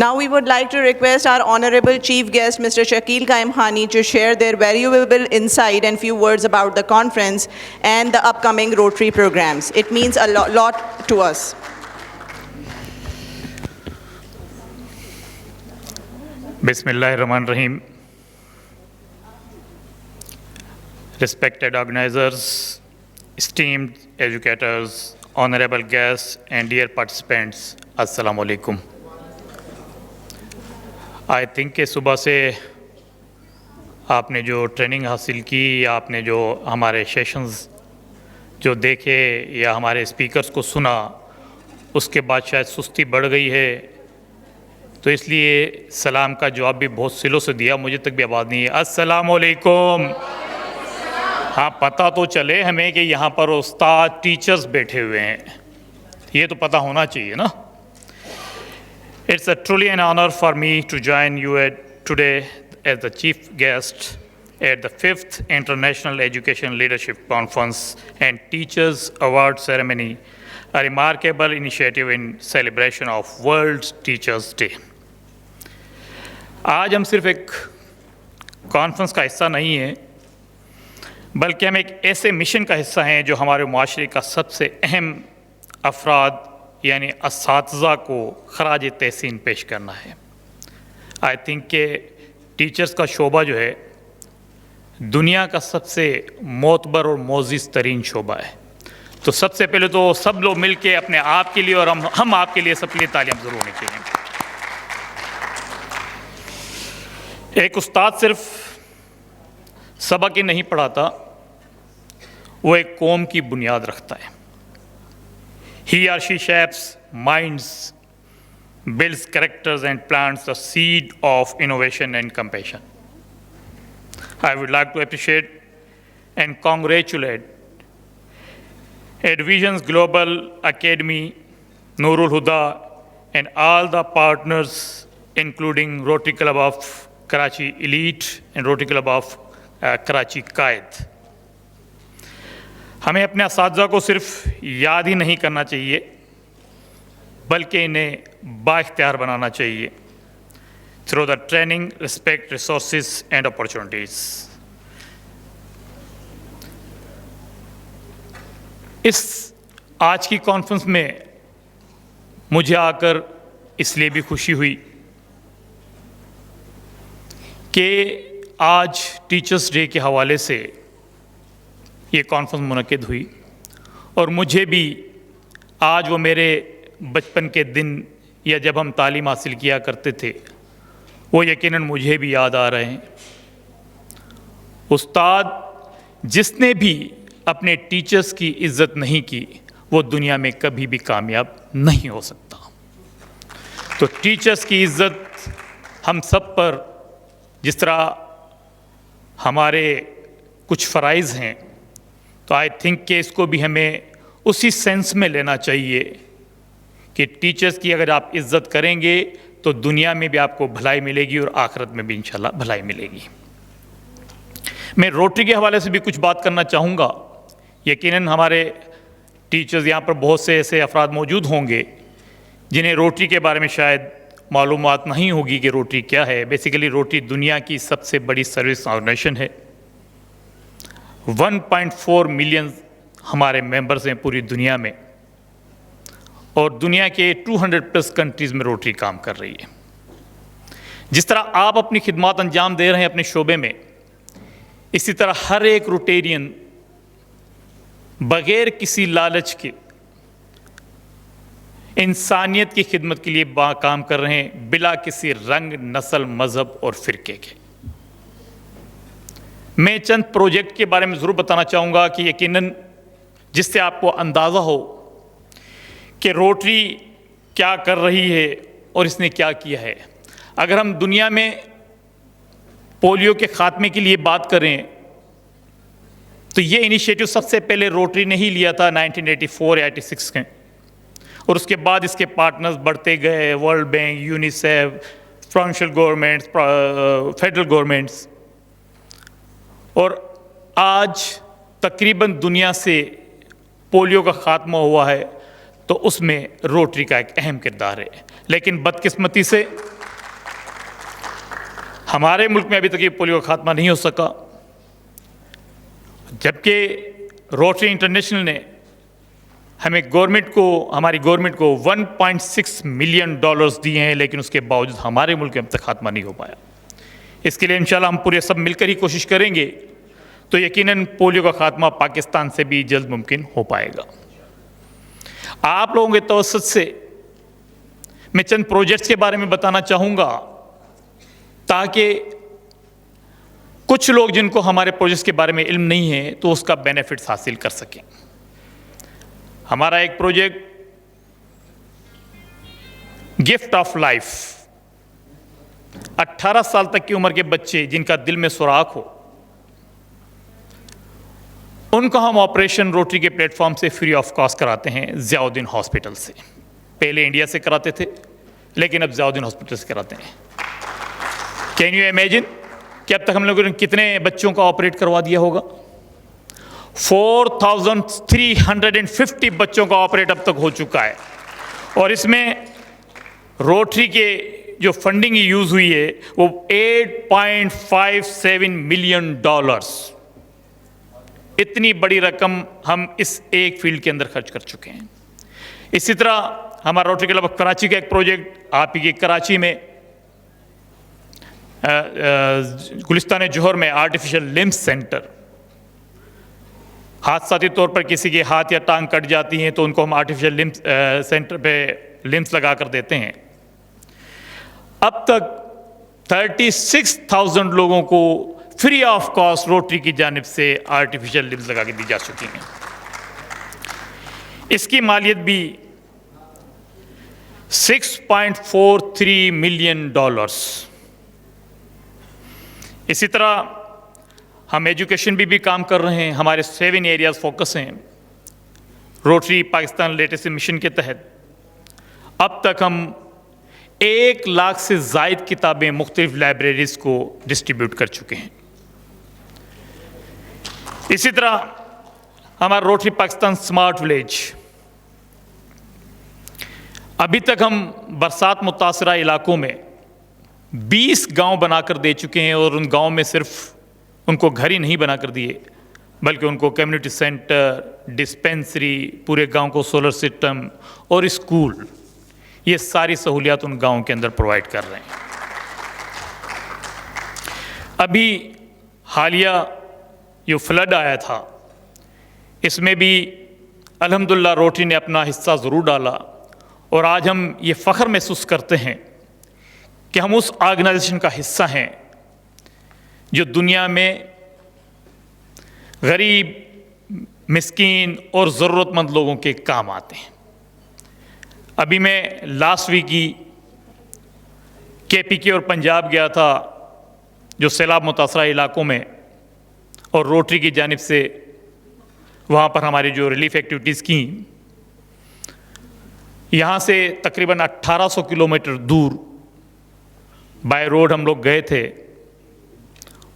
Now we would like to request our Honorable Chief Guest, Mr. Shakil Qaim Khani, to share their valuable insight and few words about the conference and the upcoming Rotary programs. It means a lot to us. Bismillahirrahmanirrahim. Respected organizers, esteemed educators, honorable guests, and dear participants, Assalamu alaikum. I think کہ صبح سے آپ نے جو training حاصل کی یا آپ نے جو ہمارے سیشنز جو دیکھے یا ہمارے اسپیکرز کو سنا اس کے بعد شاید سستی بڑھ گئی ہے، تو اس لیے سلام کا جواب بھی بہت سلو سے دیا، مجھے تک بھی آواز نہیں ہے. السلام علیکم. ہاں پتہ تو چلے ہمیں کہ یہاں پر استاد ٹیچرز بیٹھے ہوئے ہیں، یہ تو پتہ ہونا چاہیے نا. It's truly an honor for me to join you today as the chief guest at the 5th International Education Leadership Conference and Teachers Award Ceremony, a remarkable initiative in celebration of World Teachers Day. آج ہم صرف ایک conference کا حصہ نہیں ہیں، بلکہ ہم ایک ایسے مشن کا حصہ ہیں جو ہمارے معاشرے کا سب سے اہم افراد یعنی اساتذہ کو خراج تحسین پیش کرنا ہے. آئی تھنک کہ ٹیچرز کا شعبہ جو ہے دنیا کا سب سے معتبر اور معزز ترین شعبہ ہے. تو سب سے پہلے تو سب لوگ مل کے اپنے آپ کے لیے اور ہم آپ کے لیے سب کے لیے تعلیم ضرور ہونی چاہیے. ایک استاد صرف سبق ہی نہیں پڑھاتا، وہ ایک قوم کی بنیاد رکھتا ہے. He or she shapes minds, builds characters and plants the seed of innovation and compassion. I would like to appreciate and congratulate EdVision's Global Academy, Noorul Huda, and all the partners, including Rotary Club of Karachi Elite and Rotary Club of Karachi Qaid. ہمیں اپنے اساتذہ کو صرف یاد ہی نہیں کرنا چاہیے بلکہ انہیں بااختیار بنانا چاہیے through the training, respect, resources and opportunities. اس آج کی کانفرنس میں مجھے آ کر اس لیے بھی خوشی ہوئی کہ آج ٹیچرز ڈے کے حوالے سے یہ کانفرنس منعقد ہوئی، اور مجھے بھی آج وہ میرے بچپن کے دن یا جب ہم تعلیم حاصل کیا کرتے تھے وہ یقیناً مجھے بھی یاد آ رہے ہیں. استاد جس نے بھی اپنے ٹیچرز کی عزت نہیں کی وہ دنیا میں کبھی بھی کامیاب نہیں ہو سکتا. تو ٹیچرز کی عزت ہم سب پر، جس طرح ہمارے کچھ فرائض ہیں، تو آئی تھنک کہ اس کو بھی ہمیں اسی سینس میں لینا چاہیے کہ ٹیچرز کی اگر آپ عزت کریں گے تو دنیا میں بھی آپ کو بھلائی ملے گی اور آخرت میں بھی انشاءاللہ بھلائی ملے گی. میں روٹری کے حوالے سے بھی کچھ بات کرنا چاہوں گا. یقیناً ہمارے ٹیچرز یہاں پر بہت سے ایسے افراد موجود ہوں گے جنہیں روٹری کے بارے میں شاید معلومات نہیں ہوگی کہ روٹری کیا ہے. بیسیکلی روٹری دنیا کی سب سے بڑی سروس آرگنائزیشن ہے. 1.4 ملین ہمارے ممبرز ہیں پوری دنیا میں، اور دنیا کے 200+ کنٹریز میں روٹری کام کر رہی ہے. جس طرح آپ اپنی خدمات انجام دے رہے ہیں اپنے شعبے میں، اسی طرح ہر ایک روٹیرین بغیر کسی لالچ کے انسانیت کی خدمت کے لیے کام کر رہے ہیں، بلا کسی رنگ، نسل، مذہب اور فرقے کے. میں چند پروجیکٹ کے بارے میں ضرور بتانا چاہوں گا کہ یقیناً جس سے آپ کو اندازہ ہو کہ روٹری کیا کر رہی ہے اور اس نے کیا کیا ہے. اگر ہم دنیا میں پولیو کے خاتمے کے لیے بات کریں تو یہ انیشیٹو سب سے پہلے روٹری نے ہی لیا تھا 1984 یا 86 کے، اور اس کے بعد اس کے پارٹنرز بڑھتے گئے، world bank, UNICEF, provincial governments, federal governments. اور آج تقریباً دنیا سے پولیو کا خاتمہ ہوا ہے. تو اس میں روٹری کا ایک اہم کردار ہے. لیکن بدقسمتی سے ہمارے ملک میں ابھی تک یہ پولیو کا خاتمہ نہیں ہو سکا، جبکہ روٹری انٹرنیشنل نے ہماری گورنمنٹ کو $1.6 ملین دیے ہیں، لیکن اس کے باوجود ہمارے ملک میں اب تک خاتمہ نہیں ہو پایا. اس کے لیے انشاءاللہ ہم پورے سب مل کر ہی کوشش کریں گے تو یقیناً پولیو کا خاتمہ پاکستان سے بھی جلد ممکن ہو پائے گا. آپ لوگوں کے توسط سے میں چند پروجیکٹس کے بارے میں بتانا چاہوں گا تاکہ کچھ لوگ جن کو ہمارے پروجیکٹس کے بارے میں علم نہیں ہے تو اس کا بینیفٹس حاصل کر سکیں. ہمارا ایک پروجیکٹ گفٹ آف لائف، 18 سال تک کی عمر کے بچے جن کا دل میں سوراخ ہو ان کو ہم آپریشن روٹری کے پلیٹ فارم سے فری آف کاسٹ کراتے ہیں ضیاء الدین ہاسپٹل سے. پہلے انڈیا سے کراتے تھے لیکن اب ضیاء الدین ہاسپٹل سے کراتے ہیں. کین یو امیجن کہ اب تک ہم لوگوں نے کتنے بچوں کا آپریٹ کروا دیا ہوگا؟ 4350 بچوں کا آپریٹ اب تک ہو چکا ہے، اور اس میں روٹری کے جو فنڈنگ یوز ہوئی ہے وہ $8.57 ملین. اتنی بڑی رقم ہم اس ایک فیلڈ کے اندر خرچ کر چکے ہیں. اسی طرح ہمارا روٹری کلب آف کراچی کا ایک پروجیکٹ آپ ہی کی کراچی میں گلستان جوہر میں آرٹیفیشل لمس سینٹر، حادثاتی طور پر کسی کے ہاتھ یا ٹانگ کٹ جاتی ہیں تو ان کو ہم آرٹیفیشل لمس سینٹر پہ لمس لگا کر دیتے ہیں. اب تک 36,000 لوگوں کو فری آف کاسٹ روٹری کی جانب سے آرٹیفیشل لمس لگا کے دی جا چکی ہیں. اس کی مالیت بھی $6.43 ملین. اسی طرح ہم ایجوکیشن بھی کام کر رہے ہیں. ہمارے 7 ایریاز فوکس ہیں روٹری پاکستان لیٹسٹ مشن کے تحت. اب تک ہم 1 لاکھ سے زائد کتابیں مختلف لائبریریز کو ڈسٹریبیوٹ کر چکے ہیں. اسی طرح ہمارا روٹری پاکستان سمارٹ ولیج، ابھی تک ہم برسات متاثرہ علاقوں میں 20 گاؤں بنا کر دے چکے ہیں، اور ان گاؤں میں صرف ان کو گھر ہی نہیں بنا کر دیے بلکہ ان کو کمیونٹی سینٹر، ڈسپینسری، پورے گاؤں کو سولر سسٹم اور اسکول، یہ ساری سہولیات ان گاؤں کے اندر پرووائڈ کر رہے ہیں. ابھی حالیہ جو فلڈ آیا تھا اس میں بھی الحمدللہ روٹری نے اپنا حصہ ضرور ڈالا، اور آج ہم یہ فخر محسوس کرتے ہیں کہ ہم اس آرگنائزیشن کا حصہ ہیں جو دنیا میں غریب، مسکین اور ضرورت مند لوگوں کے کام آتے ہیں. ابھی میں لاسٹ ویک ہی KPK اور پنجاب گیا تھا جو سیلاب متاثرہ علاقوں میں، اور روٹری کی جانب سے وہاں پر ہماری جو ریلیف ایکٹیویٹیز کی. یہاں سے تقریباً 1800 کلومیٹر دور بائی روڈ ہم لوگ گئے تھے،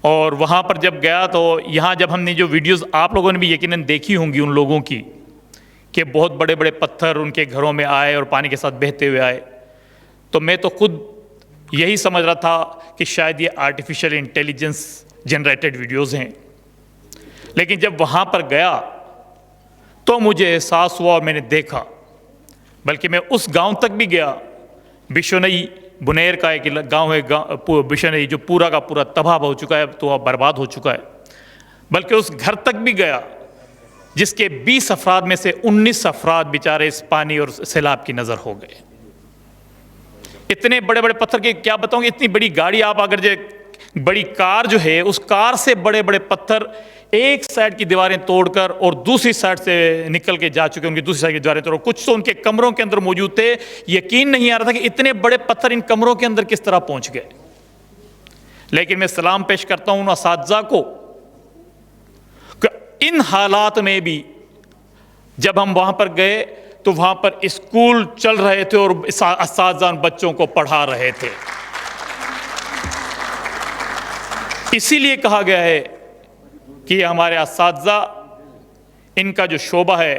اور وہاں پر جب گیا تو یہاں جب ہم نے جو ویڈیوز آپ لوگوں نے بھی یقیناً دیکھی ہوں گی ان لوگوں کی کہ بہت بڑے بڑے پتھر ان کے گھروں میں آئے اور پانی کے ساتھ بہتے ہوئے آئے، تو میں تو خود یہی سمجھ رہا تھا کہ شاید یہ آرٹیفیشل انٹیلیجنس جنریٹڈ ویڈیوز ہیں. لیکن جب وہاں پر گیا تو مجھے احساس ہوا اور میں نے دیکھا، بلکہ میں اس گاؤں تک بھی گیا. بشنئی بنیر کا ایک گاؤں ہے بشنئی، جو پورا کا پورا تباہ ہو چکا ہے، تو برباد ہو چکا ہے. بلکہ اس گھر تک بھی گیا جس کے 20 افراد میں سے 19 افراد بیچارے اس پانی اور سیلاب کی نظر ہو گئے. اتنے بڑے بڑے پتھر کے کیا بتاؤں گے، اتنی بڑی گاڑی آپ اگر بڑی کار جو ہے اس کار سے بڑے بڑے پتھر ایک سائڈ کی دیواریں توڑ کر اور دوسری سائڈ سے نکل کے جا چکے، ان کی دوسری سائڈ کی دیواریں توڑ، کچھ تو ان کے کمروں کے اندر موجود تھے. یقین نہیں آ رہا تھا کہ اتنے بڑے پتھر ان کمروں کے اندر کس طرح پہنچ گئے. لیکن میں سلام پیش کرتا ہوں ان اساتذہ کو کہ ان حالات میں بھی جب ہم وہاں پر گئے تو وہاں پر اسکول چل رہے تھے اور اساتذہ بچوں کو پڑھا رہے تھے. اسی لیے کہا گیا ہے کہ ہمارے اساتذہ، ان کا جو شعبہ ہے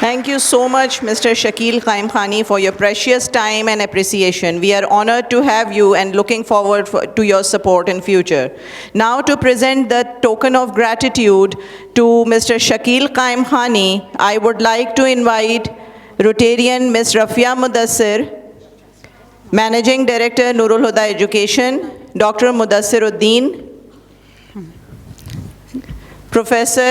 Thank you so much, Mr. Shakil Qaim Khani, for your precious time and appreciation. We are honored to have you and looking forward to your support in future. Now, to present the token of gratitude to Mr. Shakil Qaim Khani, I would like to invite Rotarian Ms. Rafia Mudassir, Managing Director, Nurul Huda Education, Dr. Mudassir Uddin, Professor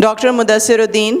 Dr. Mudassir Uddin,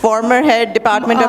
former head Department of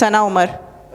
Sana Umar.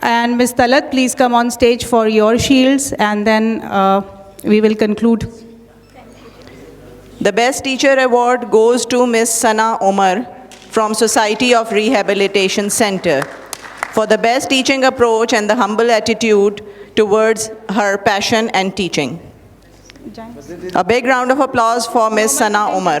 and Ms. Talat, please come on stage for your shields and then we will conclude. The Best Teacher Award goes to Ms. Sana Umar from Society of Rehabilitation Center for the best teaching approach and the humble attitude towards her passion and teaching. A big round of applause for Ms. Sana Umar.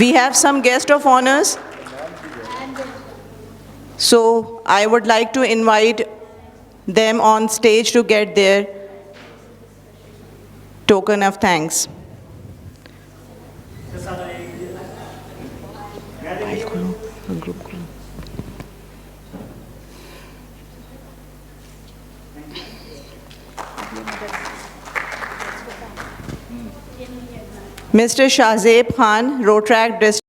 We have some guest of honors. So I would like to invite them on stage to get their token of thanks. Mr. Shahzeb Khan, Rotrack District.